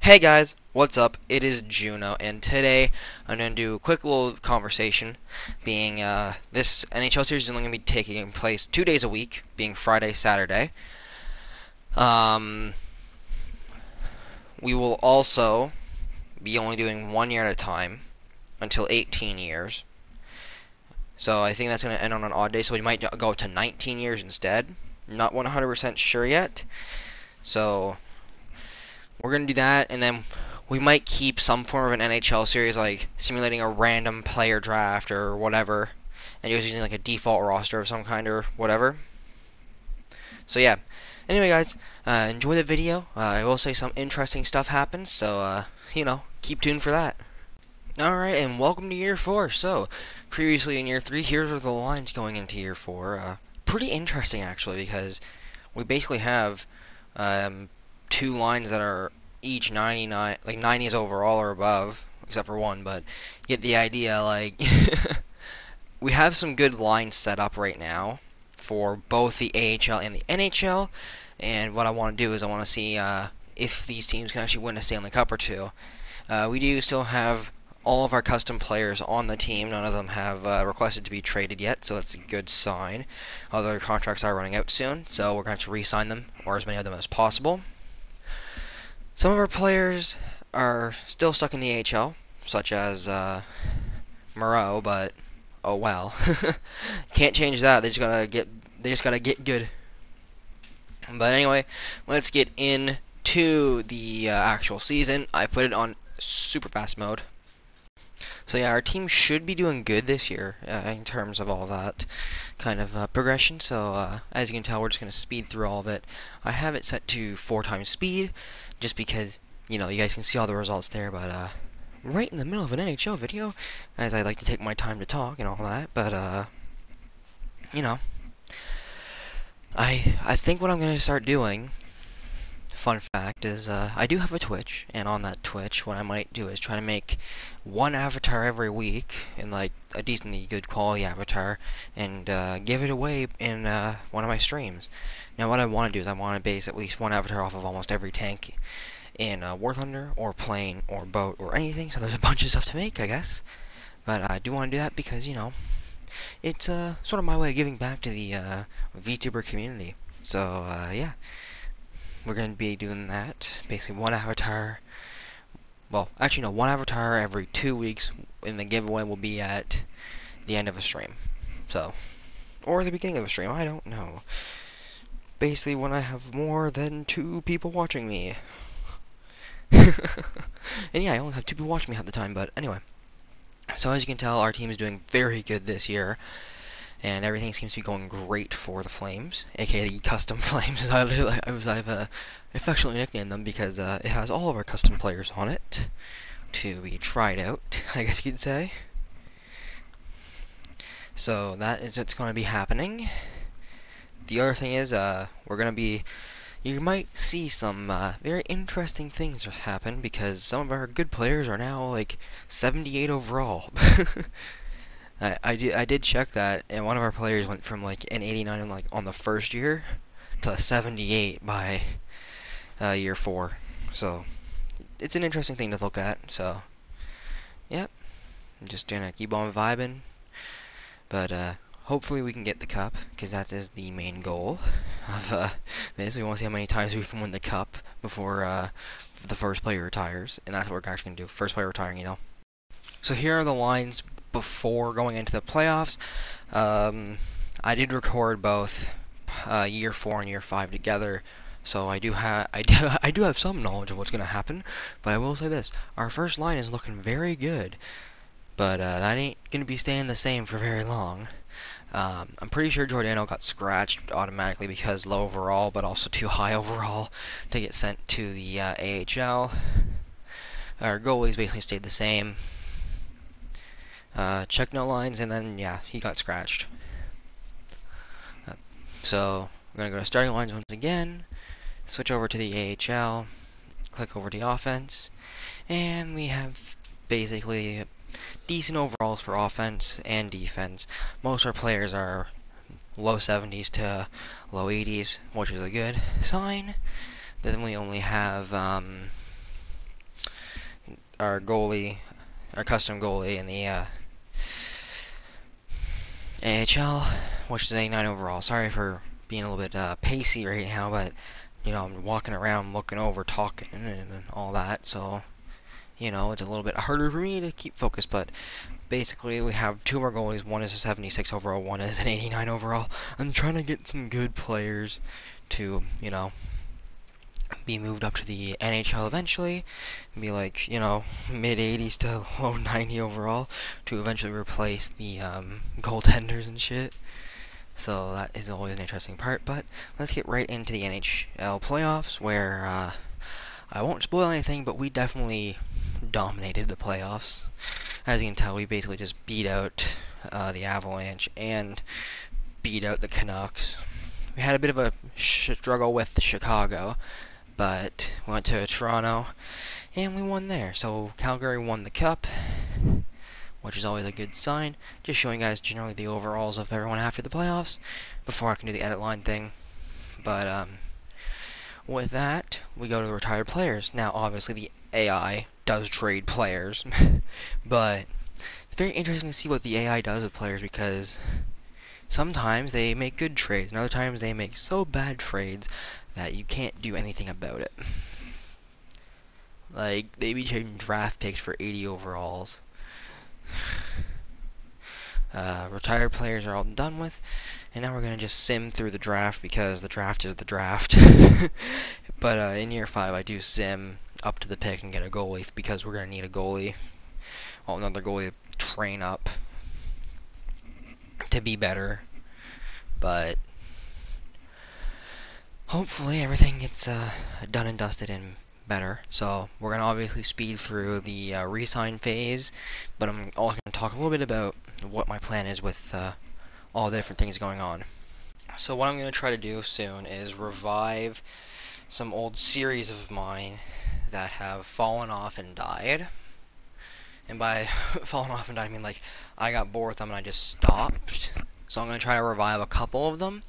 Hey guys, what's up? It is Juno, and today I'm going to do a quick little conversation, being this NHL series is only going to be taking place 2 days a week, being Friday, Saturday. Um, we will also be only doing 1 year at a time until 18 years. So I think that's going to end on an odd day, so we might go to 19 years instead. Not 100% sure yet. So we're going to do that, and then we might keep some form of an NHL series, like simulating a random player draft or whatever, and just using like a default roster of some kind or whatever. So yeah. Anyway, guys, enjoy the video. I will say some interesting stuff happens, so keep tuned for that. Alright, and welcome to year 4. So, previously in year 3, here's where the lines going into year 4. Pretty interesting, actually, because we basically have 2 lines that are each 99, like 90s overall or above, except for one, but you get the idea. Like, we have some good lines set up right now for both the AHL and the NHL, and what I want to do is I want to see if these teams can actually win a Stanley Cup or two. We do still have all of our custom players on the team. None of them have requested to be traded yet, so that's a good sign. Although their contracts are running out soon, so we're going to have to re-sign them, or as many of them as possible. Some of our players are still stuck in the AHL, such as Moreau, but oh well. Can't change that. They just gotta get good. But anyway, let's get into the actual season. I put it on super fast mode. So yeah, our team should be doing good this year in terms of all that kind of progression. So as you can tell, we're just going to speed through all of it. I have it set to 4 times speed, just because, you guys can see all the results there. But right in the middle of an NHL video, as I like to take my time to talk and all that. But I think what I'm going to start doing, fun fact, is I do have a Twitch, and on that Twitch, what I might do is try to make one avatar every week, in like a decently good quality avatar, and give it away in one of my streams. Now what I want to do is I want to base at least one avatar off of almost every tank in War Thunder, or plane, or boat, or anything, so there's a bunch of stuff to make, I guess. But I do want to do that because, it's sort of my way of giving back to the VTuber community. So, yeah. We're going to be doing that. Basically, one avatar. Well, actually, no, one avatar every 2 weeks, and the giveaway will be at the end of a stream. So, or the beginning of a stream, I don't know. Basically, when I have more than 2 people watching me. And yeah, I only have 2 people watching me half the time, but anyway. So, as you can tell, our team is doing very good this year. And everything seems to be going great for the Flames, aka the custom Flames, as I've affectionately nicknamed them, because it has all of our custom players on it to be tried out, I guess you could say. So that is what's going to be happening. The other thing is, we're going to be, you might see some very interesting things happen, because some of our good players are now like 78 overall. I did check that, and one of our players went from like an 89 on the first year to a 78 by year 4. So it's an interesting thing to look at. So yeah, I'm just gonna keep on vibing, but hopefully we can get the cup, because that is the main goal of this. We want to see how many times we can win the cup before the first player retires, and that's what we're actually gonna do. First player retiring, So here are the lines before going into the playoffs. I did record both year 4 and year 5 together, so I do have some knowledge of what's going to happen. But I will say this: our first line is looking very good, but that ain't going to be staying the same for very long. I'm pretty sure Giordano got scratched automatically because low overall, but also too high overall to get sent to the AHL. Our goalies basically stayed the same. Check no lines, and then, yeah, he got scratched. So, we're going to go to starting lines once again, switch over to the AHL, click over to the offense, and we have basically decent overalls for offense and defense. Most of our players are low 70s to low 80s, which is a good sign. Then we only have our goalie, our custom goalie in the AHL, which is 89 overall. Sorry for being a little bit pacey right now, but I'm walking around, looking over, talking, and all that. So it's a little bit harder for me to keep focused. But basically, we have two more goalies. One is a 76 overall. One is an 89 overall. I'm trying to get some good players to be moved up to the NHL eventually, and be like, mid 80s to low 90 overall, to eventually replace the goaltenders and shit. So that is always an interesting part, but let's get right into the NHL playoffs, where I won't spoil anything, but we definitely dominated the playoffs. As you can tell, we basically just beat out the Avalanche and beat out the Canucks. We had a bit of a struggle with Chicago, but we went to Toronto, and we won there. So Calgary won the Cup, which is always a good sign. Just showing you guys generally the overalls of everyone after the playoffs, before I can do the edit line thing. But with that, we go to the retired players. Now, obviously, the AI does trade players, but it's very interesting to see what the AI does with players, because sometimes they make good trades, and other times they make so bad trades that you can't do anything about it. Like, they be trading draft picks for 80 overalls. Retired players are all done with, and now we're going to just sim through the draft, because the draft is the draft. But in year 5, I do sim up to the pick and get a goalie, because we're going to need a goalie. Well, another goalie to train up to be better. But hopefully everything gets done and dusted and better. So we're going to obviously speed through the re-sign phase, but I'm also going to talk a little bit about what my plan is with all the different things going on. So what I'm going to try to do soon is revive some old series of mine that have fallen off and died. And by fallen off and died, I mean, like, I got bored with them and I just stopped. So I'm going to try to revive a couple of them.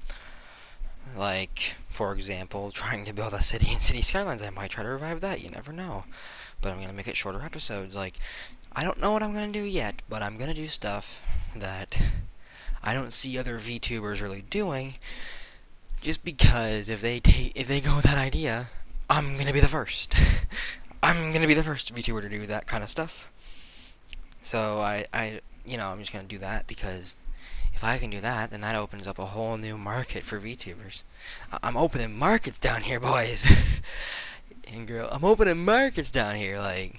Like, for example, trying to build a city in City Skylines. I might try to revive that, you never know. But I'm going to make it shorter episodes. Like, I don't know what I'm going to do yet, but I'm going to do stuff that I don't see other VTubers really doing. Just because if they go with that idea, I'm going to be the first. I'm going to be the first VTuber to do that kind of stuff. So I'm just going to do that, because if I can do that, then that opens up a whole new market for VTubers. I'm opening markets down here, boys. And girl, I'm opening markets down here. Like,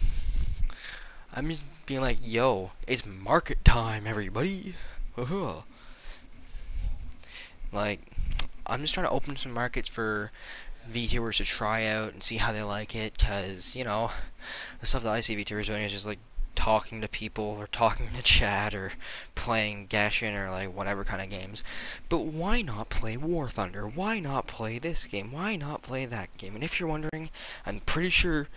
I'm just being like, yo, it's market time, everybody. Like, I'm just trying to open some markets for VTubers to try out and see how they like it, because, the stuff that I see VTubers doing is just, like, talking to people, or talking to chat, or playing Gashin, or, like, whatever kind of games. But why not play War Thunder? Why not play this game? Why not play that game? And if you're wondering, I'm pretty sure,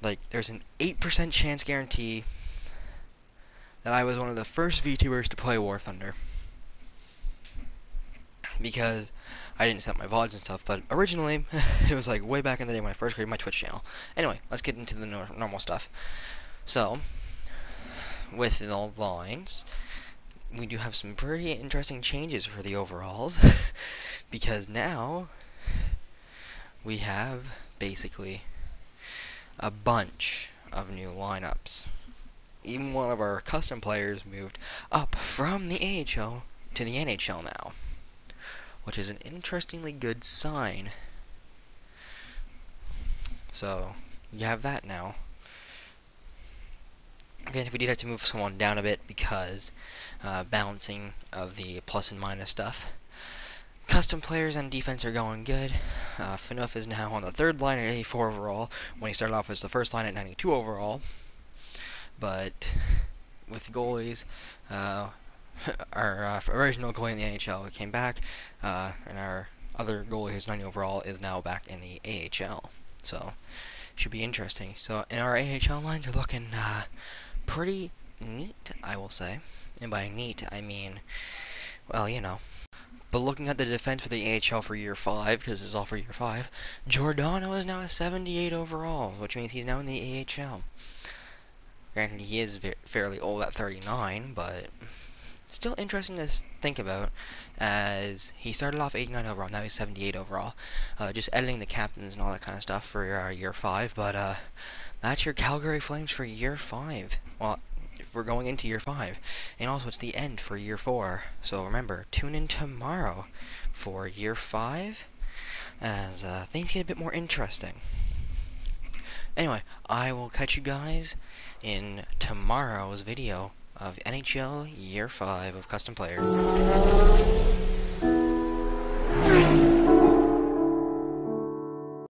like, there's an 8% chance guarantee that I was one of the first VTubers to play War Thunder. Because I didn't set my VODs and stuff, but originally, it was like way back in the day when I first created my Twitch channel. Anyway, let's get into the normal stuff. So, with the lines, we do have some pretty interesting changes for the overalls, because now we have basically a bunch of new lineups. Even one of our custom players moved up from the AHL to the NHL now, which is an interestingly good sign. So, you have that now. Again, we did have to move someone down a bit, because balancing of the plus and minus stuff. Custom players on defense are going good. Fanouf is now on the third line at 84 overall, when he started off as the first line at 92 overall. But with goalies, our original goalie in the NHL came back, and our other goalie who's 90 overall is now back in the AHL. So, should be interesting. So, in our AHL lines are looking pretty neat, I will say. And by neat, I mean, well, But looking at the defense for the AHL for year 5, because this is all for year 5, Giordano is now a 78 overall, which means he's now in the AHL. Granted, he is fairly old at 39, but still interesting to think about, as he started off 89 overall, now he's 78 overall. Just editing the captains and all that kind of stuff for year 5, but that's your Calgary Flames for year 5. Well, if we're going into year 5. And also, it's the end for year 4. So remember, tune in tomorrow for year 5, as things get a bit more interesting. Anyway, I will catch you guys in tomorrow's video of NHL Year 5 of Custom Player.